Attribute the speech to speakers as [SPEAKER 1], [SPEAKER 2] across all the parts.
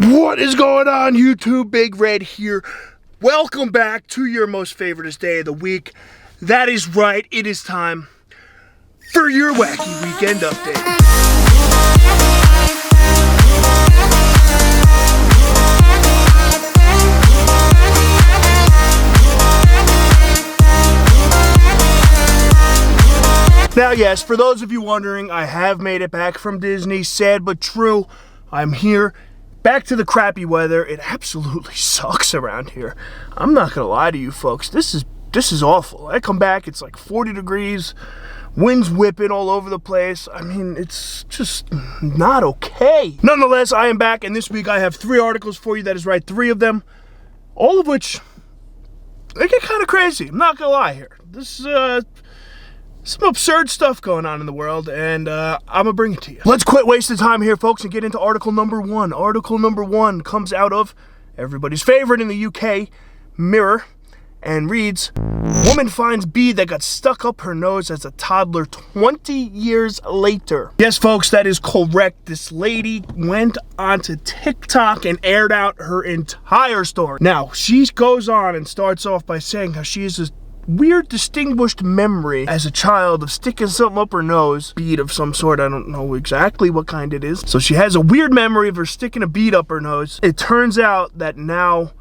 [SPEAKER 1] What is going on, YouTube? Big Red here. Welcome back to your most favoriteest day of the week. That is right, it is time for your Wacky Weekend Update. Now, yes, for those of you wondering, I have made it back from Disney. Sad but true, I'm here. Back to the crappy weather. It absolutely sucks around here. I'm not gonna lie to you folks. This is awful. I come back, it's like 40 degrees, winds whipping all over the place. I mean, it's just not okay. Nonetheless, I am back, and this week I have 3 articles for you. That is right, 3 of them. All of which, they get kind of crazy. I'm not gonna lie here. This is some absurd stuff going on in the world, and I'm gonna bring it to you. Let's quit wasting time here, folks, and get into article number 1. Article number 1 comes out of everybody's favorite in the UK, Mirror, and reads, "Woman finds bead that got stuck up her nose as a toddler 20 years later." Yes, folks, that is correct. This lady went onto TikTok and aired out her entire story. Now, she goes on and starts off by saying how she is a weird distinguished memory as a child of sticking something up her nose, bead of some sort. I don't know exactly what kind it is. So she has a weird memory of her sticking a bead up her nose. It turns out that now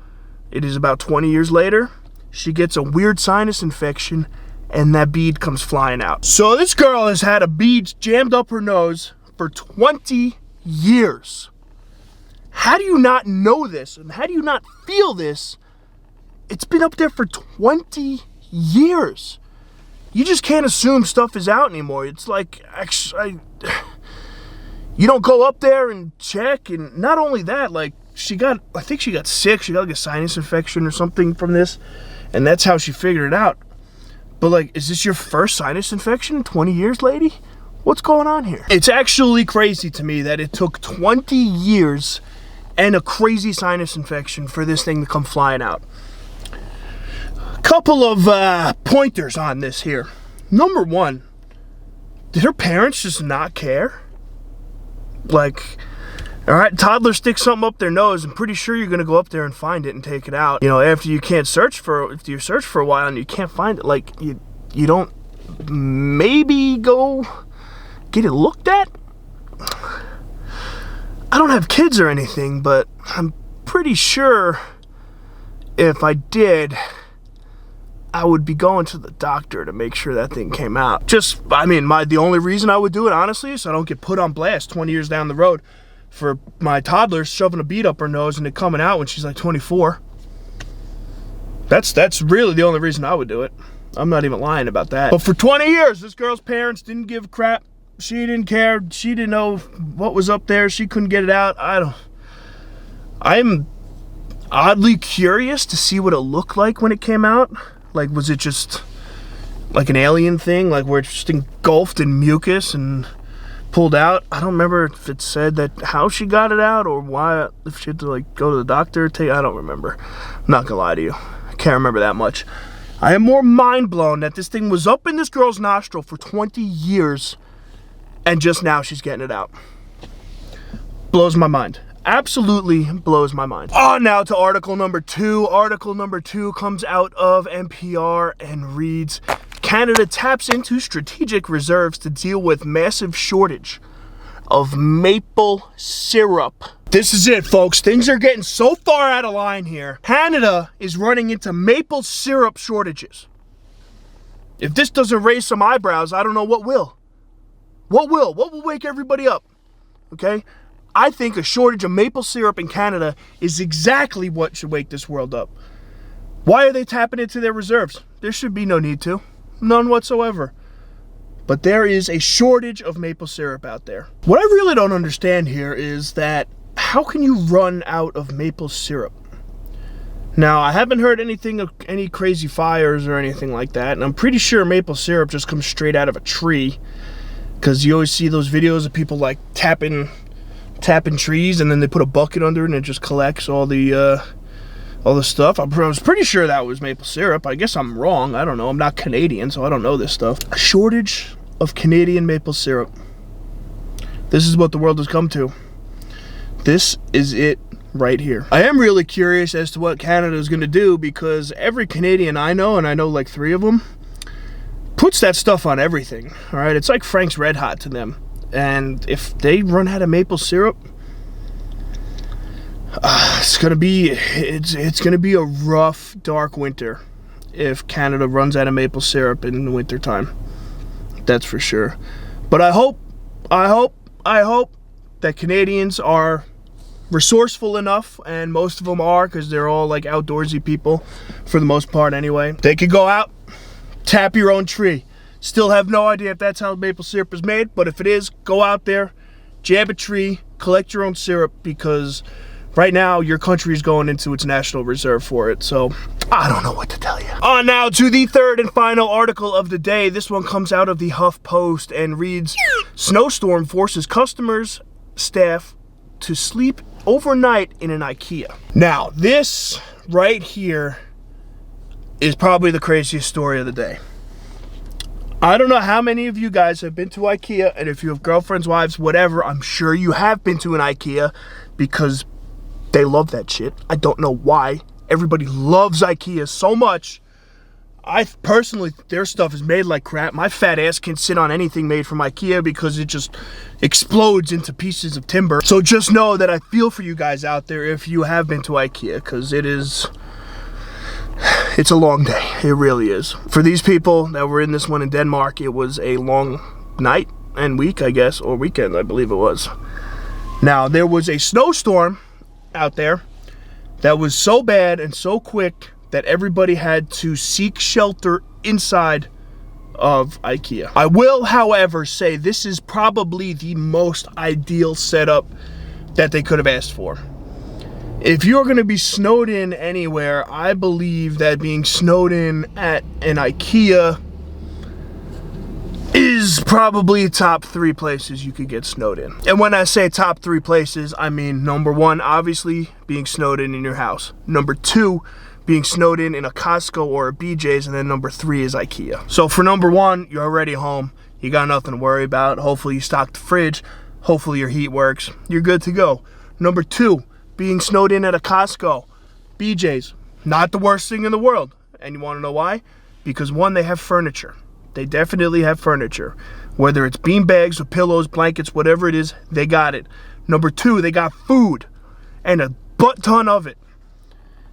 [SPEAKER 1] it is about 20 years later, she gets a weird sinus infection and that bead comes flying out. So this girl has had a bead jammed up her nose for 20 years. How do you not know this? And how do you not feel this? It's been up there for 20 years. You just can't assume stuff is out anymore. It's like, actually, you don't go up there and check. And not only that, like, I think she got sick. She got like a sinus infection or something from this, and that's how she figured it out. But like, is this your first sinus infection in 20 years, lady? What's going on here? It's actually crazy to me that it took 20 years and a crazy sinus infection for this thing to come flying out. Couple of pointers on this here. Number 1, did her parents just not care? Like, all right, toddler sticks something up their nose. I'm pretty sure you're gonna go up there and find it and take it out. You know, after you search for a while and you can't find it, like you don't maybe go get it looked at? I don't have kids or anything, but I'm pretty sure if I did, I would be going to the doctor to make sure that thing came out. The only reason I would do it, honestly, is so I don't get put on blast 20 years down the road for my toddler shoving a bead up her nose and it coming out when she's like 24. That's really the only reason I would do it. I'm not even lying about that. But for 20 years, this girl's parents didn't give a crap. She didn't care. She didn't know what was up there. She couldn't get it out. I'm oddly curious to see what it looked like when it came out. Like, was it just like an alien thing, like where it's just engulfed in mucus and pulled out? I don't remember if it said that how she got it out or why, if she had to like go to the doctor. I don't remember. I'm not gonna lie to you. I can't remember that much. I am more mind blown that this thing was up in this girl's nostril for 20 years and just now she's getting it out. Blows my mind. Absolutely blows my mind. On now to article number 2. Article number 2 comes out of NPR and reads, "Canada taps into strategic reserves to deal with massive shortage of maple syrup." This is it, folks. Things are getting so far out of line here. Canada is running into maple syrup shortages. If this doesn't raise some eyebrows, I don't know what will. What will? What will wake everybody up? Okay? I think a shortage of maple syrup in Canada is exactly what should wake this world up. Why are they tapping into their reserves? There should be no need to. None whatsoever. But there is a shortage of maple syrup out there. What I really don't understand here is that how can you run out of maple syrup? Now, I haven't heard anything of any crazy fires or anything like that, and I'm pretty sure maple syrup just comes straight out of a tree, because you always see those videos of people like tapping trees and then they put a bucket under it and it just collects all the all this stuff. I was pretty sure that was maple syrup. I guess I'm wrong. I don't know. I'm not Canadian, so I don't know this stuff. A shortage of Canadian maple syrup. This is what the world has come to. This is it right here. I am really curious as to what Canada is going to do, because every Canadian I know, and I know like 3 of them, puts that stuff on everything. All right, it's like Frank's Red Hot to them. And if they run out of maple syrup, it's gonna be a rough, dark winter if Canada runs out of maple syrup in the winter time. That's for sure. But I hope that Canadians are resourceful enough, and most of them are, because they're all like outdoorsy people for the most part anyway. They could go out, tap your own tree. Still have no idea if that's how maple syrup is made, but if it is, go out there, jab a tree, collect your own syrup, because right now your country is going into its national reserve for it. So I don't know what to tell you. On now to the third and final article of the day. This one comes out of the HuffPost and reads, Snowstorm forces customers' staff to sleep overnight in an Ikea. Now, this right here is probably the craziest story of the day. I don't know how many of you guys have been to Ikea, and if you have girlfriends, wives, whatever, I'm sure you have been to an Ikea, because they love that shit. I don't know why. Everybody loves Ikea so much. I personally, their stuff is made like crap. My fat ass can sit on anything made from Ikea because it just explodes into pieces of timber. So just know that I feel for you guys out there if you have been to Ikea, because it's a long day. It really is. For these people that were in this one in Denmark, it was a long night and week, I guess, or weekend, I believe it was. Now, there was a snowstorm out there that was so bad and so quick that everybody had to seek shelter inside of Ikea. I will, however, say this is probably the most ideal setup that they could have asked for. If you're going to be snowed in anywhere, I believe that being snowed in at an Ikea is probably top 3 places you could get snowed in. And when I say top 3 places, I mean number 1, obviously, being snowed in your house. Number 2, being snowed in a Costco or a BJ's, and then number 3 is Ikea. So for number 1, you're already home. You got nothing to worry about. Hopefully you stocked the fridge. Hopefully your heat works. You're good to go. Number 2, being snowed in at a Costco, BJ's, not the worst thing in the world. And you want to know why? Because 1, they have furniture. They definitely have furniture. Whether it's bean bags or pillows, blankets, whatever it is, they got it. Number 2, they got food, and a butt ton of it.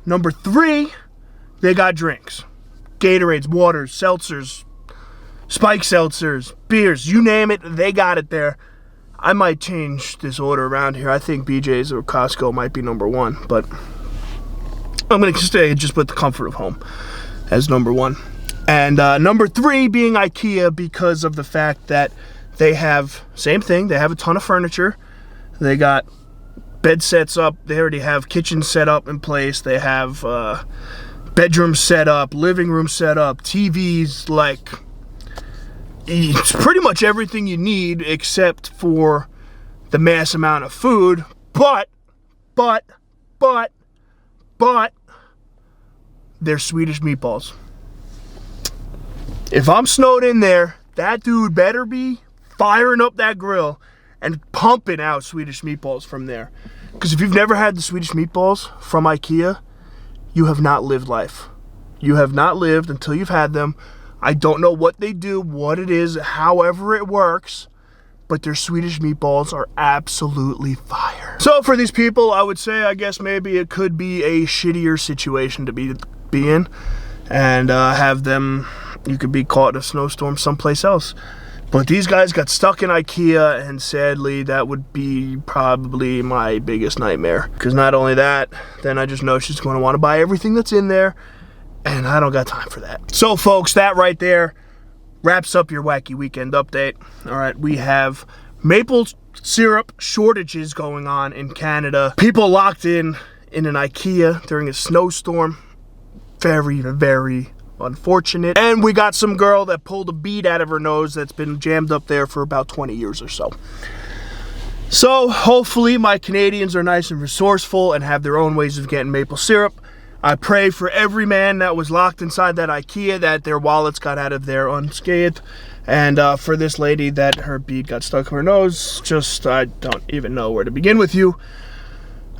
[SPEAKER 1] Number 3, they got drinks. Gatorades, waters, seltzers, spike seltzers, beers, you name it, they got it there. I might change this order around here. I think BJ's or Costco might be number 1, but I'm going to stay just with the comfort of home as number 1. And number 3 being Ikea, because of the fact that they have, same thing, they have a ton of furniture. They got bed sets up. They already have kitchen set up in place. They have bedroom set up, living room set up, TVs, like, it's pretty much everything you need except for the mass amount of food. But they're Swedish meatballs. If I'm snowed in there, that dude better be firing up that grill and pumping out Swedish meatballs from there. Because if you've never had the Swedish meatballs from Ikea, you have not lived life. You have not lived until you've had them. I don't know what they do, what it is, however it works, but their Swedish meatballs are absolutely fire. So for these people, I would say, I guess maybe it could be a shittier situation to be in, and have them, you could be caught in a snowstorm someplace else. But these guys got stuck in Ikea, and sadly, that would be probably my biggest nightmare. Because not only that, then I just know she's going to want to buy everything that's in there, and I don't got time for that. So folks, that right there wraps up your Wacky Weekend update. All right, we have maple syrup shortages going on in Canada. People locked in an Ikea during a snowstorm. Very, very unfortunate. And we got some girl that pulled a bead out of her nose that's been jammed up there for about 20 years or so. So hopefully my Canadians are nice and resourceful and have their own ways of getting maple syrup. I pray for every man that was locked inside that Ikea that their wallets got out of there unscathed. And for this lady that her bead got stuck in her nose, I don't even know where to begin with you.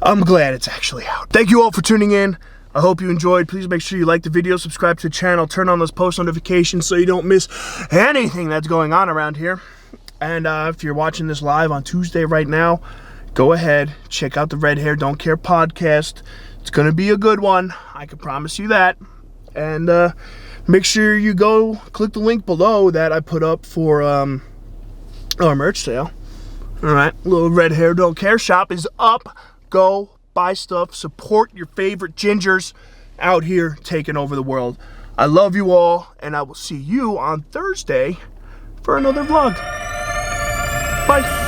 [SPEAKER 1] I'm glad it's actually out. Thank you all for tuning in. I hope you enjoyed. Please make sure you like the video, subscribe to the channel, turn on those post notifications so you don't miss anything that's going on around here. And if you're watching this live on Tuesday right now, go ahead, check out the Red Hair Don't Care podcast. It's going to be a good one. I can promise you that. And make sure you go click the link below that I put up for our merch sale. All right, little Red Hair Don't Care shop is up. Go buy stuff. Support your favorite gingers out here taking over the world. I love you all, and I will see you on Thursday for another vlog. Bye.